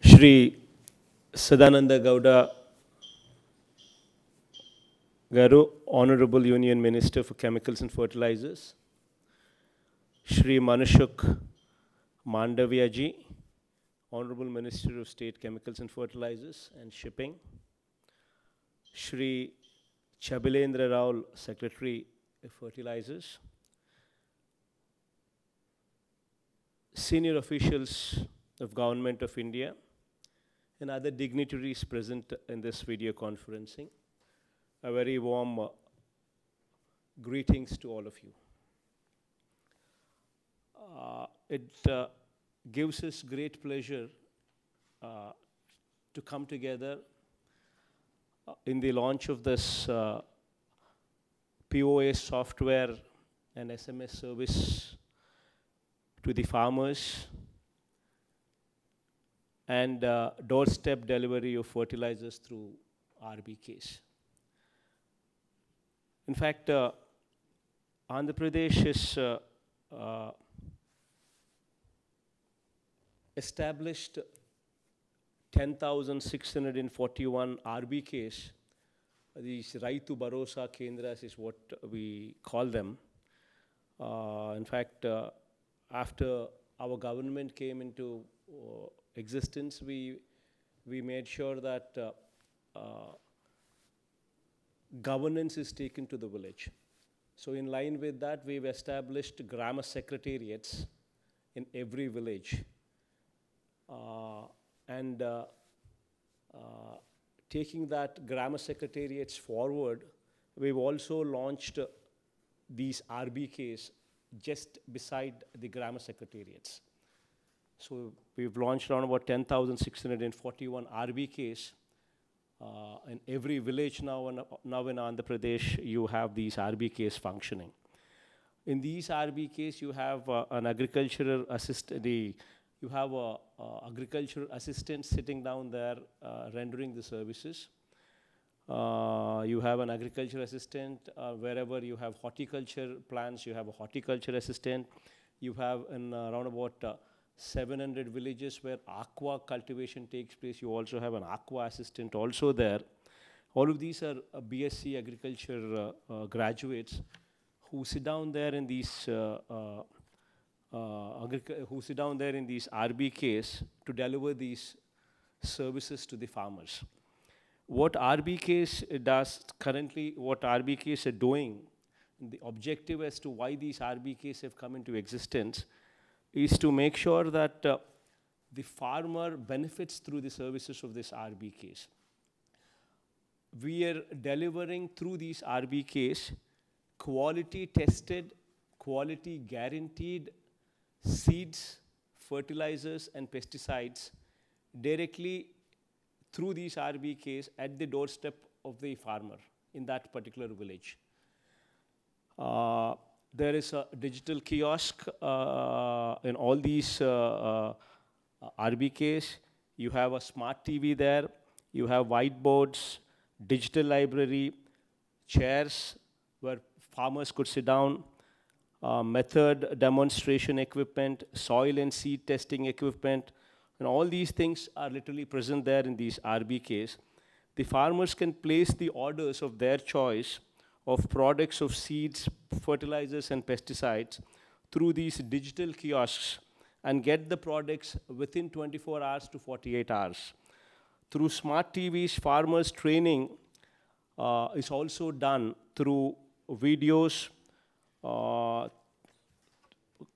Shri Sadananda Gowda Garu, Honorable Union Minister for Chemicals and Fertilizers. Shri Manushuk Mandavia ji, Honorable Minister of State Chemicals and Fertilizers and Shipping. Shri Chabilendra Rao, Secretary of Fertilizers. Senior officials of Government of India and other dignitaries present in this video conferencing. A very warm greetings to all of you. It gives us great pleasure to come together in the launch of this POS software and SMS service to the farmers and doorstep delivery of fertilizers through RBKs. In fact, Andhra Pradesh is established 10,641 RBKs. These Raitu Bharosa Kendras is what we call them. In fact, after our government came into existence, we made sure that governance is taken to the village. So in line with that, we've established Grama Secretariats in every village. Taking that Grama Secretariats forward, we've also launched these RBKs just beside the Grama Secretariats. So we've launched around about 10,641 RBKs in every village now in Andhra Pradesh. You have these RBKs functioning. In these RBKs, you have an agricultural assistant. You have a agricultural assistant sitting down there rendering the services. You have an agriculture assistant. Wherever you have horticulture plants, you have a horticulture assistant. You have in around about 700 villages where aqua cultivation takes place. You also have an aqua assistant also there. All of these are BSc agriculture graduates who sit down there in these RBKs to deliver these services to the farmers. What RBKs does currently, what RBKs are doing, the objective as to why these RBKs have come into existence is to make sure that the farmer benefits through the services of these RBKs. We are delivering through these RBKs quality tested, quality guaranteed seeds, fertilizers and pesticides directly through these RBKs at the doorstep of the farmer in that particular village. There is a digital kiosk in all these RBKs. You have a smart TV there. You have whiteboards, digital library, chairs where farmers could sit down, method demonstration equipment, soil and seed testing equipment, and all these things are literally present there in these RBKs. The farmers can place the orders of their choice of products of seeds, fertilizers and pesticides through these digital kiosks and get the products within 24 hours to 48 hours. Through smart TVs, farmers training is also done through videos,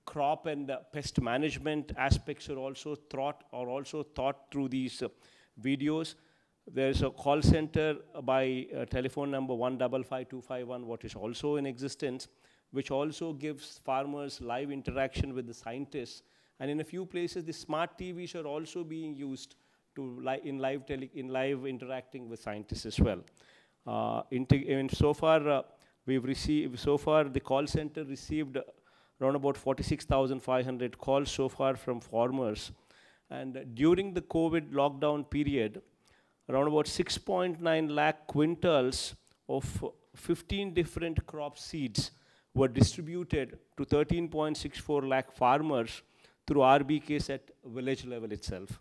crop and pest management aspects are also taught through these videos. There's a call center by telephone number 155251, what is also in existence, which also gives farmers live interaction with the scientists. And in a few places, the smart TVs are also being used to in live interacting with scientists as well. And so far, the call center received around about 46,500 calls so far from farmers. And during the COVID lockdown period, around about 6.9 lakh quintals of 15 different crop seeds were distributed to 13.64 lakh farmers through RBKs at village level itself.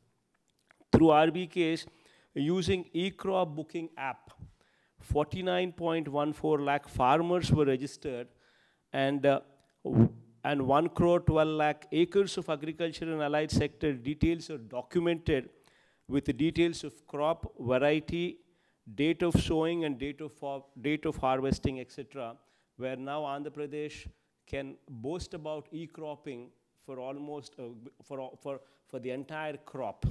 through RBKs using e-crop booking app. 49.14 lakh farmers were registered, and 1 crore 12 lakh acres of agriculture and allied sector details are documented with the details of crop, variety, date of sowing, and date of harvesting, etc., where now Andhra Pradesh can boast about e-cropping for almost for the entire crop.